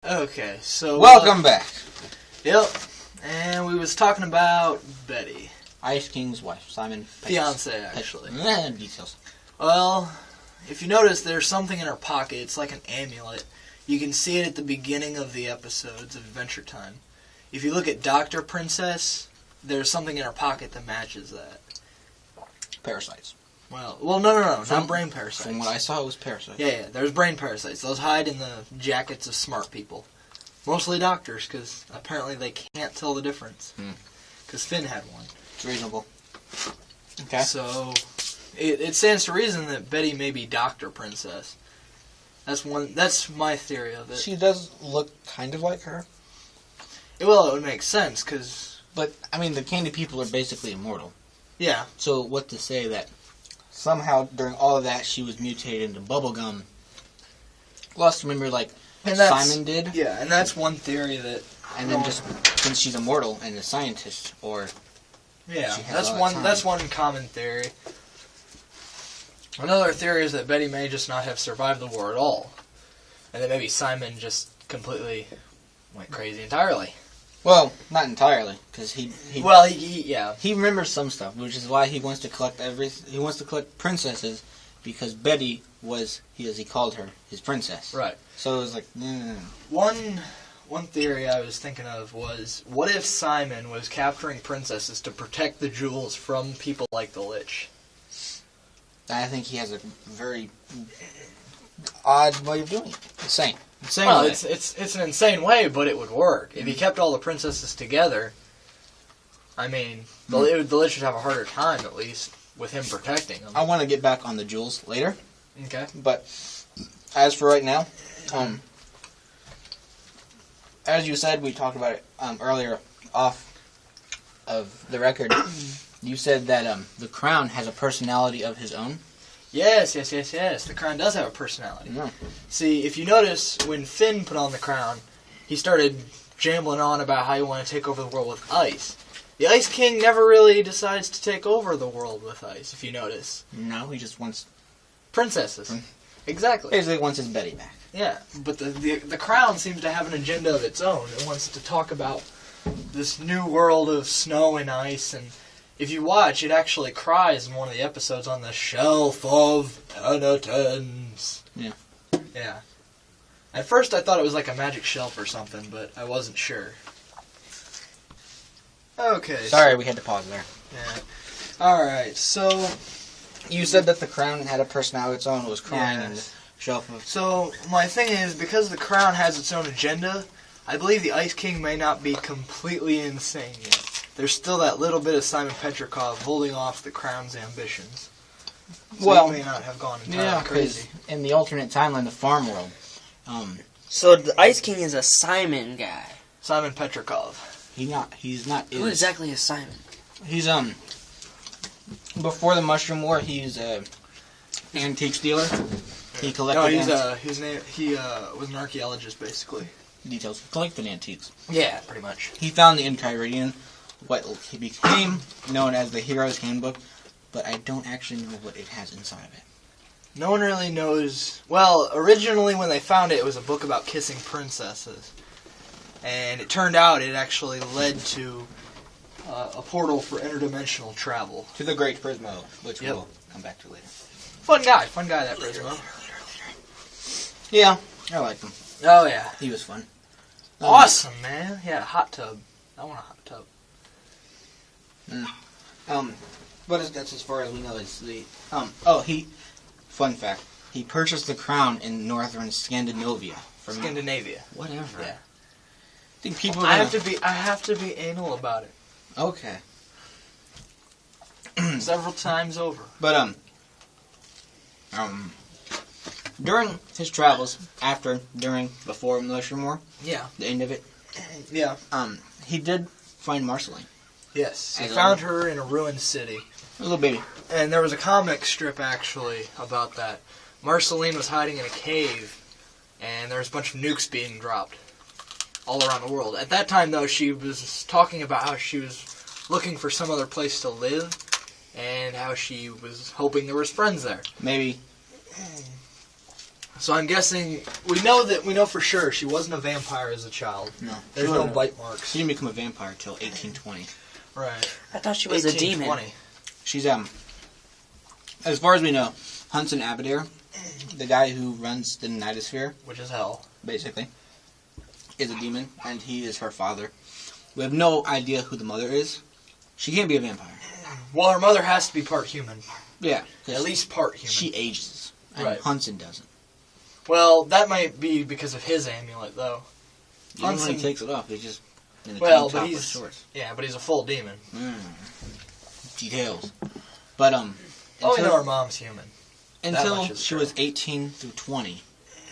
Okay, so... Welcome back. Yep, and we was talking about Betty. Ice King's wife, Simon. Fiance, actually. Details. Well, if you notice, there's something in her pocket. It's like an amulet. You can see it at the beginning of the episodes of Adventure Time. If you look at Dr. Princess, there's something in her pocket that matches that. Parasites. Well, no, not brain parasites. From what I saw, it was parasites. Yeah, there's brain parasites. Those hide in the jackets of smart people. Mostly doctors, because apparently they can't tell the difference. Because Finn had one. It's reasonable. Okay. So, it stands to reason that Betty may be Dr. Princess. That's my theory of it. She does look kind of like her. Well, it would make sense, because... But, I mean, the candy people are basically immortal. Yeah. So, what to say that somehow, during all of that, she was mutated into bubblegum. Lost, remember, like Simon did? Yeah, and that's one theory that... And then just, since she's immortal and a scientist, or... Yeah, that's one common theory. Another theory is that Betty may just not have survived the war at all. And that maybe Simon just completely went crazy entirely. Well, not entirely, because he remembers some stuff, which is why he wants to collect he wants to collect princesses, because Betty was, as he called her, his princess. Right. So it was like, One theory I was thinking of was, what if Simon was capturing princesses to protect the jewels from people like the Lich? I think he has a very odd way of doing it. Insane. Well, it's an insane way, but it would work. If he kept all the princesses together, I mean, the Lich would have a harder time, at least, with him protecting them. I want to get back on the jewels later. Okay. But, as for right now, as you said, we talked about it earlier off of the record. You said that the Crown has a personality of his own. Yes. The Crown does have a personality. Yeah. See, if you notice, when Finn put on the Crown, he started jambling on about how he wanted to take over the world with ice. The Ice King never really decides to take over the world with ice, if you notice. No, he just wants... princesses. Exactly. Basically wants his Betty back. Yeah, but the Crown seems to have an agenda of its own. It wants to talk about this new world of snow and ice, and if you watch, it actually cries in one of the episodes on the Shelf of Penitence. Yeah. Yeah. At first I thought it was like a magic shelf or something, but I wasn't sure. Okay. Sorry, we had to pause there. Yeah. Alright, so... You said that the Crown had a personality of its own. It was crying in the shelf of... So, my thing is, because the Crown has its own agenda, I believe the Ice King may not be completely insane yet. There's still that little bit of Simon Petrikov holding off the Crown's ambitions. So he may not have gone entirely crazy. In the alternate timeline, the farm world... So the Ice King is a Simon guy. Simon Petrikov. He's not... Who exactly is Simon? He's, before the Mushroom War, he's a antique dealer. He collected... He was an archaeologist, basically. Details. Collected antiques. Yeah, pretty much. He found the Enchiridion, what he became known as the Hero's Handbook, but I don't actually know what it has inside of it. No one really knows... Well, originally when they found it, it was a book about kissing princesses. And it turned out it actually led to a portal for interdimensional travel. To the Great Prismo, which we'll come back to later. Fun guy, that Prismo. Yeah, I liked him. Oh, yeah. He was fun. Awesome, man. Yeah, hot tub. I want a hot tub. But that's as far as we know. It's the fun fact. He purchased the crown in northern Scandinavia. Scandinavia. Whatever. Yeah. I think people. I have to be anal about it. Okay. Several times over. But during his travels, before Mushroom War, yeah, the end of it, yeah, he did find Marceline. Yes, he found her in a ruined city. A little baby. And there was a comic strip, actually, about that. Marceline was hiding in a cave, and there was a bunch of nukes being dropped all around the world. At that time, though, she was talking about how she was looking for some other place to live, and how she was hoping there was friends there. Maybe So I'm guessing we know for sure she wasn't a vampire as a child. No, there's no bite marks. She didn't become a vampire until 1820. Right. I thought she was a demon. She's as far as we know, Hudson Aberdare, the guy who runs the Nightosphere, which is hell, basically, is a demon, and he is her father. We have no idea who the mother is. She can't be a vampire. Well, her mother has to be part human. Yeah, at least part human. She ages, and right. Hudson doesn't. Well, that might be because of his amulet, though. Even when he takes it off, he's just in a but he's shorts. Yeah, but he's a full demon. Details. But we know her mom's human. Until she was 18 through 20,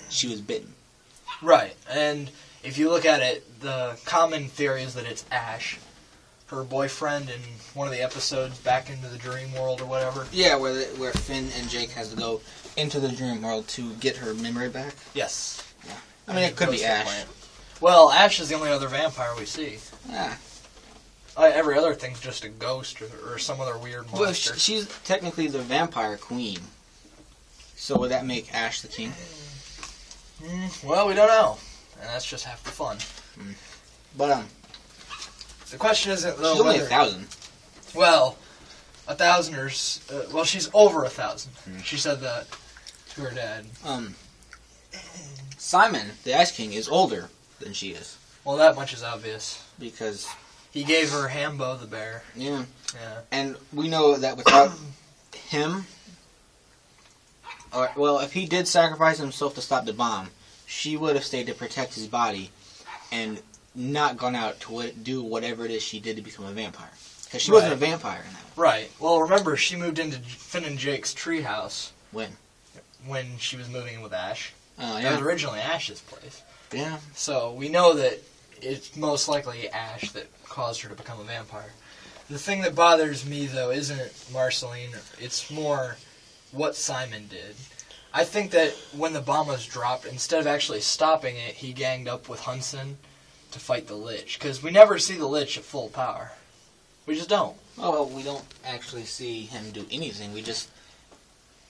she was bitten. Right, and if you look at it, the common theory is that it's Ash, her boyfriend in one of the episodes, Back into the Dream World or whatever. Yeah, where Finn and Jake has to go into the dream world to get her memory back. Yes. Yeah. I mean, it could be Ash. Well, Ash is the only other vampire we see. Yeah. Every other thing's just a ghost or some other weird monster. Well, she's technically the vampire queen. So would that make Ash the king? Well, we don't know. And that's just half the fun. But, the question isn't, though, she's only 1,000. Well, 1,000ers... well, she's over 1,000. She said that to her dad. C.men, the Ice King, is older than she is. Well, that much is obvious. Because... he gave her Hambo the bear. Yeah. Yeah. And we know that without him... well, if he did sacrifice himself to stop the bomb, she would have stayed to protect his body and not gone out to do whatever it is she did to become a vampire. Because she wasn't a vampire in that. Right. Well, remember, she moved into Finn and Jake's treehouse. When? When she was moving in with Ash. Oh, yeah. That was originally Ash's place. Yeah. So we know that it's most likely Ash that caused her to become a vampire. The thing that bothers me, though, isn't Marceline. It's more what C.men did. I think that when the bomb was dropped, instead of actually stopping it, he ganged up with Hudson to fight the Lich. Because we never see the Lich at full power. We just don't. Oh, well, we don't actually see him do anything. We just...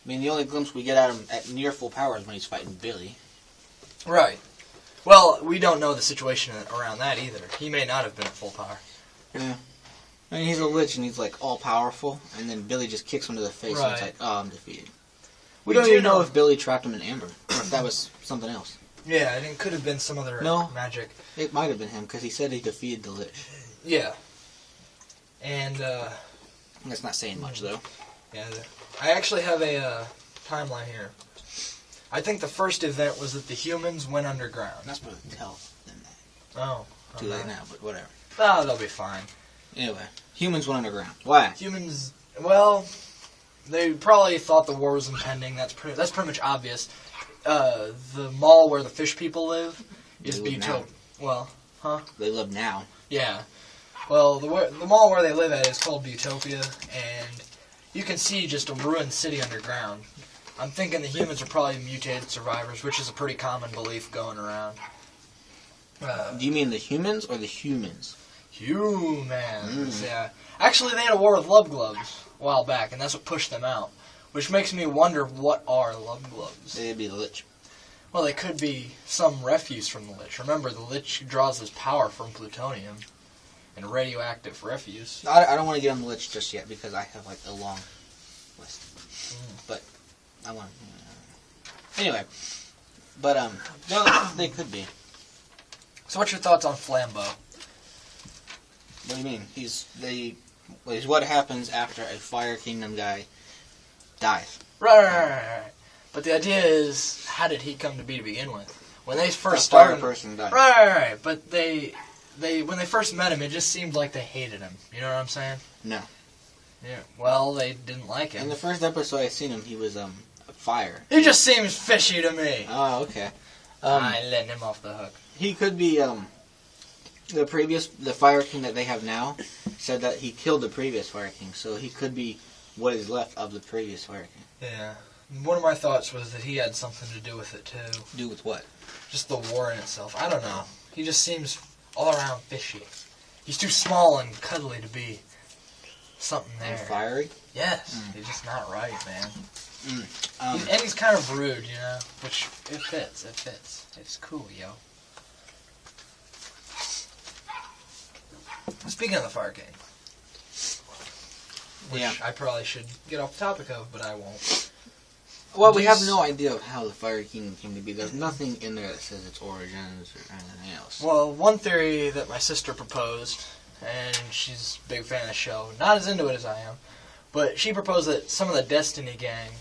I mean, the only glimpse we get at him at near full power is when he's fighting Billy. Right. Well, we don't know the situation around that either. He may not have been at full power. Yeah. I mean, he's a Lich and he's, like, all-powerful, and then Billy just kicks him to the face and it's like, oh, I'm defeated. We don't even know if Billy trapped him in amber, or if that was something else. Yeah, and it could have been some other magic. It might have been him, because he said he defeated the Lich. Yeah. And, that's not saying much, though. Yeah, I actually have a timeline here. I think the first event was that the humans went underground. I'm not supposed to tell them that. Oh. Too late now, but whatever. Oh, they'll be fine. Anyway, humans went underground. Why? Humans, well, they probably thought the war was impending. That's pretty much obvious. The mall where the fish people live is Butopia. Well, huh? They live now. Yeah. Well, the mall where they live at is called Butopia, and you can see just a ruined city underground. I'm thinking the humans are probably mutated survivors, which is a pretty common belief going around. Do you mean the humans or the humans? Humans, yeah. Actually, they had a war with Love Gloves a while back, and that's what pushed them out. Which makes me wonder, what are Love Gloves? They'd be the Lich. Well, they could be some refuse from the Lich. Remember, the Lich draws his power from plutonium and radioactive refuse. I don't want to get on the Lich just yet, because I have, like, a long list. But I want to... Anyway. But, no, they could be. So what's your thoughts on Flambeau? What do you mean? He's what happens after a Fire Kingdom guy dies. Right. But the idea is, how did he come to be to begin with? When they first a fire started, person died. Right. But they when they first met him, it just seemed like they hated him. You know what I'm saying? No. Yeah. Well, they didn't like him. In the first episode I seen him, he was fire. He just seems fishy to me. Oh, okay. I letting him off the hook. He could be the Fire King that they have now said that he killed the previous Fire King, so he could be what is left of the previous Fire King. Yeah. One of my thoughts was that he had something to do with it too. Do with what? Just the war in itself. I don't know. He just seems all around fishy. He's too small and cuddly to be something there. Fiery? Yes. He's just not right, man. And he's kind of rude, you know, which, it fits. It's cool, yo. Speaking of the Fire King, which I probably should get off the topic of, but I won't. Well, we have no idea of how the Fire King came to be. There's nothing in there that says its origins or anything else. Well, one theory that my sister proposed, and she's a big fan of the show, not as into it as I am, but she proposed that some of the Destiny gang